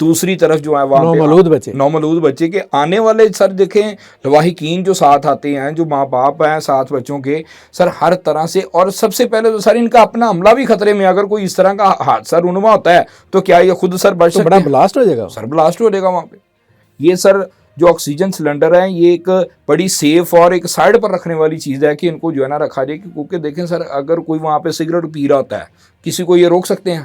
دوسری طرف جو ہے وہاں پہ نومولود بچے کے آنے والے سر دیکھیں لواحقین جو ساتھ آتے ہیں, جو ماں باپ ہیں ساتھ بچوں کے, سر ہر طرح سے, اور سب سے پہلے تو سر ان کا اپنا عملہ بھی خطرے میں. اگر کوئی اس طرح کا حادثہ رونما ہوتا ہے تو کیا یہ خود سر بچ سکتے ہیں؟ بلاسٹ ہو جائے گا, سر بلاسٹ ہو جائے گا وہاں پہ. یہ سر جو آکسیجن سلنڈر ہیں یہ ایک بڑی سیف اور ایک سائڈ پر رکھنے والی چیز ہے کہ ان کو جو ہے نا رکھا جائے, کیونکہ دیکھیں سر اگر کوئی وہاں پہ سگریٹ پی رہا ہوتا ہے, کسی کو یہ روک سکتے ہیں؟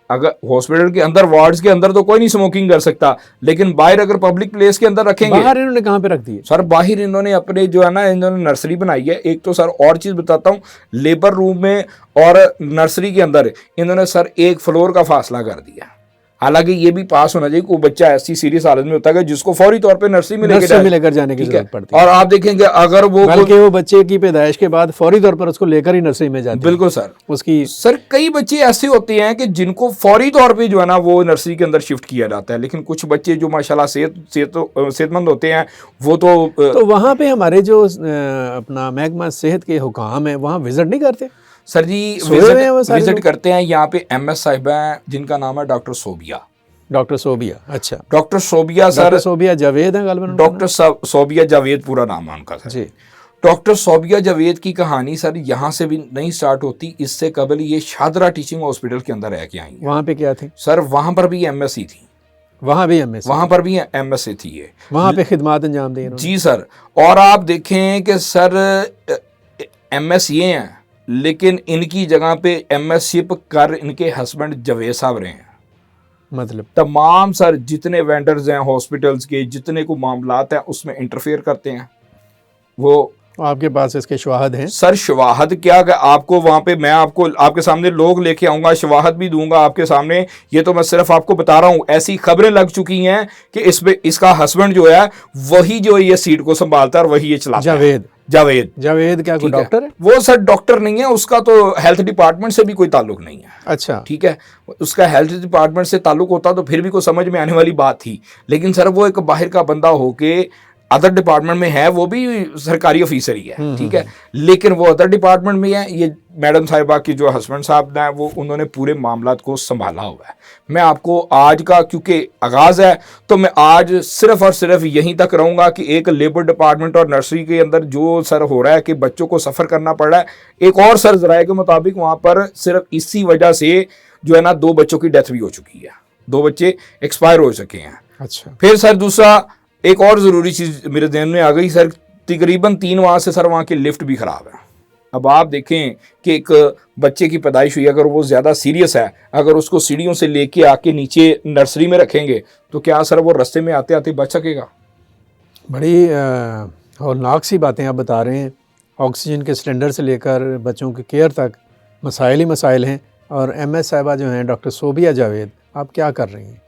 اگر ہاسپٹل کے اندر وارڈز کے اندر تو کوئی نہیں اسموکنگ کر سکتا, لیکن باہر اگر پبلک پلیس کے اندر رکھیں گے. باہر انہوں نے کہاں پہ رکھ دی ہے سر؟ باہر انہوں نے اپنے جو ہے نا انہوں نے نرسری بنائی ہے. ایک تو سر اور چیز بتاتا ہوں, لیبر روم میں اور نرسری کے اندر انہوں نے سر 1 فلور کا فاصلہ کر دیا. حالانکہ یہ بھی پاس ہونا چاہیے, کوئی بچہ ایسی سیریس حالت میں ہوتا ہے جس کو فوری طور پہ نرسری میں لے کر جانے کی ضرورت پڑتی ہے. اور آپ دیکھیں گے اگر بلکہ وہ بچے کی پیدائش کے بعد فوری طور پر اس کو لے کر ہی نرسری میں جاتے ہیں. بالکل سر. اس کی سر کئی بچے ایسے ہوتے ہیں کہ جن کو فوری طور پہ جو ہے نا وہ نرسری کے اندر شفٹ کیا جاتا ہے, لیکن کچھ بچے جو ماشاءاللہ صحت مند ہوتے ہیں وہ تو وہاں پہ ہمارے جو اپنا محکمہ صحت کے حکام ہیں وہاں وزٹ نہیں کرتے سر جی. وزٹ کرتے ہیں. یہاں پہ ایم ایس صاحبہ ہیں جن کا نام ہے ڈاکٹر صوبیہ. ڈاکٹر صوبیہ, اچھا ڈاکٹر صوبیہ سر. ڈاکٹر صوبیہ جاوید ہیں غالباً. ڈاکٹر صوبیہ جاوید پورا نام ہے ان کا سر جی. ڈاکٹر صوبیہ جاوید کی کہانی سر یہاں سے بھی نہیں سٹارٹ ہوتی, اس سے قبل یہ شادرہ ٹیچنگ ہاسپٹل کے اندر رہ کے آئی ہیں. وہاں پہ کیا تھی سر؟ وہاں پر بھی ایم ایس سی تھی. وہاں بھی ایم ایس وہاں پر بھی ایم ایس سی تھی. وہاں پہ خدمات انجام دی جی سر. اور آپ دیکھیں کہ سر ایم ایس یہ ہیں, لیکن ان کی جگہ پہ ایم ایس شپ کر ان کے ہسبینڈ جاوید صاحب رہے ہیں. مطلب تمام سر جتنے وینڈرز ہیں ہاسپٹلز کے, جتنے کو معاملات ہیں اس میں انٹرفیئر کرتے ہیں. وہ آپ کے پاس اس کے شواہد ہیں سر؟ شواہد کیا کہ آپ کو وہاں پہ میں آپ کو آپ کے سامنے لوگ لے کے آؤں گا, شواہد بھی دوں گا آپ کے سامنے. یہ تو میں صرف آپ کو بتا رہا ہوں. ایسی خبریں لگ چکی ہیں کہ اس کا ہسبینڈ جو ہے وہی جو یہ سیٹ کو سنبھالتا ہے اور وہی یہ چلاتا ہے. جاوید کیا کوئی ڈاکٹر ہے؟ وہ سر ڈاکٹر نہیں ہے, اس کا تو ہیلتھ ڈپارٹمنٹ سے بھی کوئی تعلق نہیں ہے. اچھا ٹھیک ہے, اس کا ہیلتھ ڈپارٹمنٹ سے تعلق ہوتا تو پھر بھی کوئی سمجھ میں آنے والی بات تھی, لیکن سر وہ ایک باہر کا بندہ ہو کے ادر ڈپارٹمنٹ میں ہے, وہ بھی سرکاری آفیسر ہی ہے. ٹھیک ہے, لیکن وہ ادر ڈپارٹمنٹ میں ہے. یہ میڈم صاحبہ کی جو ہسبینڈ صاحب ہیں وہ انہوں نے پورے معاملات کو سنبھالا ہوا ہے. میں آپ کو آج کا کیونکہ آغاز ہے تو میں آج صرف اور صرف یہیں تک رہوں گا کہ ایک لیبر ڈپارٹمنٹ اور نرسری کے اندر جو سر ہو رہا ہے کہ بچوں کو سفر کرنا پڑ رہا ہے. ایک اور سر ذرائع کے مطابق وہاں پر صرف اسی وجہ سے جو ہے نا 2 بچوں کی ڈیتھ بھی ہو چکی ہے, 2 بچے ایکسپائر ہو چکے ہیں. اچھا. پھر سر دوسرا ایک اور ضروری چیز میرے ذہن میں آ گئی سر, تقریباً 3 ماہ سے سر وہاں کی لفٹ بھی خراب ہے. اب آپ دیکھیں کہ ایک بچے کی پیدائش ہوئی, اگر وہ زیادہ سیریس ہے, اگر اس کو سیڑھیوں سے لے کے آ کے نیچے نرسری میں رکھیں گے تو کیا سر وہ رستے میں آتے آتے بچ سکے گا؟ بڑی ہولناک سی باتیں آپ بتا رہے ہیں. آکسیجن کے سلنڈر سے لے کر بچوں کی کیئر تک مسائل ہی مسائل ہیں. اور ایم ایس صاحبہ جو ہیں ڈاکٹر صوبیہ جاوید, آپ کیا کر رہی ہیں؟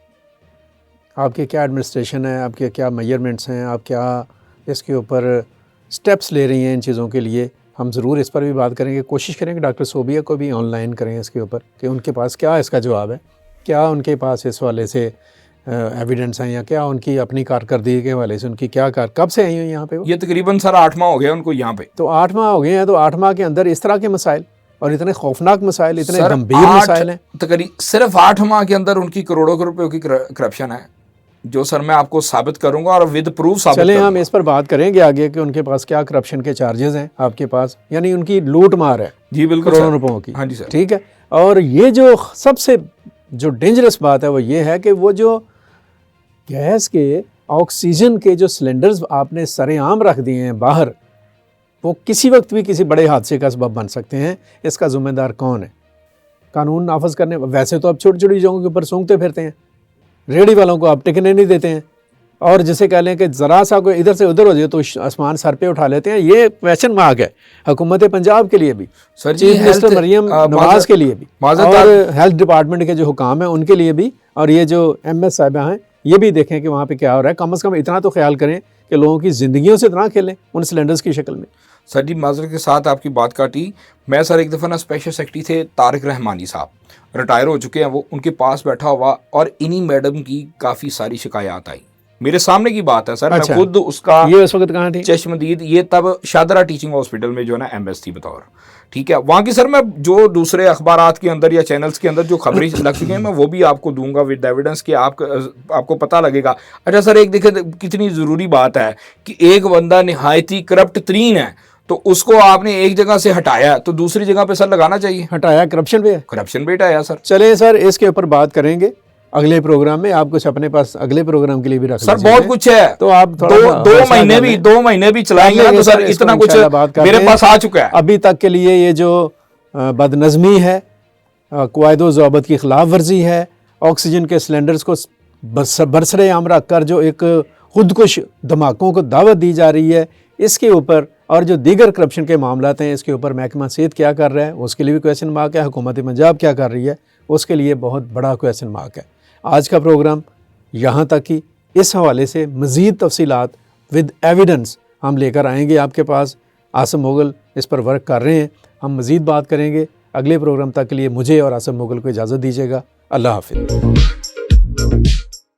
آپ کی کیا ایڈمنسٹریشن ہے, آپ کے کیا میجرمنٹس ہیں, آپ کیا اس کے اوپر سٹیپس لے رہی ہیں ان چیزوں کے لیے؟ ہم ضرور اس پر بھی بات کریں گے, کوشش کریں کہ ڈاکٹر صوبیہ کو بھی آن لائن کریں اس کے اوپر کہ ان کے پاس کیا اس کا جواب ہے, کیا ان کے پاس اس والے سے ایویڈنس ہیں, یا کیا ان کی اپنی کارکردگی کے حوالے سے ان کی کیا کب سے آئی ہوئی یہاں پہ؟ یہ تقریباً سر 8 ماہ ہو گیا ان کو یہاں پہ. تو 8 ماہ ہو گئے ہیں, تو 8 ماہ کے اندر اس طرح کے مسائل اور اتنے خوفناک مسائل, اتنے گمبھیر مسائل ہیں. تقریباً صرف 8 ماہ کے اندر ان کی کروڑوں روپے کی کرپشن ہے, جو سر میں آپ کو ثابت کروں گا اور ود پروف ثابت کروں گا. چلیں ہم اس پر بات کریں گے آگے کہ ان کے پاس کیا کرپشن کے چارجز ہیں آپ کے پاس, یعنی ان کی لوٹ مار ہے. جی بالکل, کروڑوں روپوں کی. ہاں جی سر. ٹھیک ہے. اور یہ جو سب سے جو ڈینجرس بات ہے وہ یہ ہے کہ وہ جو گیس کے آکسیجن کے جو سلنڈرز آپ نے سر عام رکھ دیے ہیں باہر, وہ کسی وقت بھی کسی بڑے حادثے کا سبب بن سکتے ہیں. اس کا ذمہ دار کون ہے؟ قانون نافذ کرنے. ویسے تو اب چھوٹی چھوٹی جگہوں کے اوپر سونگتے پھرتے ہیں, ریڑھی والوں کو آپ ٹکنے نہیں دیتے ہیں, اور جسے کہہ لیں کہ ذرا سا کوئی ادھر سے ادھر ہو جائے تو آسمان سر پہ اٹھا لیتے ہیں. یہ کویشچن مارک ہے حکومت پنجاب کے لیے بھی, چیف منسٹر مریم نواز کے لیے بھی, اور ہیلتھ ڈپارٹمنٹ کے جو حکام ہیں ان کے لیے بھی, اور یہ جو ایم ایس صاحبہ ہیں یہ بھی دیکھیں کہ وہاں پہ کیا ہو رہا ہے. کم از کم اتنا تو خیال کریں کہ لوگوں کی زندگیوں سے اتنا کھیلیں ان سلنڈرز کی شکل میں. سر جی معذرت کے ساتھ آپ کی بات کاٹی. میں سر ایک دفعہ نا اسپیشل سیکرٹری تھے طارق رحمانی صاحب, ریٹائر ہو چکے ہیں وہ, ان کے پاس بیٹھا ہوا اور انہی میڈم کی کافی ساری شکایات آئی. میرے سامنے کی بات ہے سر, میں اچھا. خود اس کا یہ اس وقت کہاں تھی؟ چشمدید, یہ تب شادرہ ٹیچنگ ہاسپٹل میں جو ہے نا ایم ایس تھی بطور, ٹھیک ہے. وہاں کی سر میں جو دوسرے اخبارات کے اندر یا چینلز کے اندر جو خبریں لگ چکی ہیں میں وہ بھی آپ کو دوں گا ود ایویڈنس کہ آپ کو پتہ لگے گا. اچھا سر, ایک دیکھیں کتنی ضروری بات ہے کہ ایک بندہ نہایتی کرپٹ ترین ہے تو اس کو آپ نے ایک جگہ سے ہٹایا تو دوسری جگہ پہ سر لگانا چاہیے. ہٹایا کرپشن پہ, کرپشن پہ ہٹایا سر. چلیں سر اس کے اوپر بات کریں گے اگلے پروگرام میں. آپ کچھ اپنے پاس اگلے پروگرام کے لیے بھی رکھ سر بہت کچھ ہے, تو آپ دو مہینے بھی چلائیں گے نا تو سر اتنا کچھ میرے پاس آ چکا ہے. ابھی تک کے لیے یہ جو بد نظمی ہے, قواعد و ضوابط کی خلاف ورزی ہے, آکسیجن کے سلنڈرز کو برسر عام رکھ کر جو ایک خودکش دھماکوں کو دعوت دی جا رہی ہے, اس کے اوپر اور جو دیگر کرپشن کے معاملات ہیں اس کے اوپر محکمہ صحت کیا کر رہا ہے اس کے لیے بھی کویسچن مارک ہے. حکومت پنجاب کیا کر رہی ہے اس کے لیے بہت بڑا کویسچن مارک ہے. آج کا پروگرام یہاں تک ہی. اس حوالے سے مزید تفصیلات ود ایویڈنس ہم لے کر آئیں گے آپ کے پاس. عاصم مغل اس پر ورک کر رہے ہیں, ہم مزید بات کریں گے. اگلے پروگرام تک کے لیے مجھے اور عاصم مغل کو اجازت دیجیے گا. اللہ حافظ.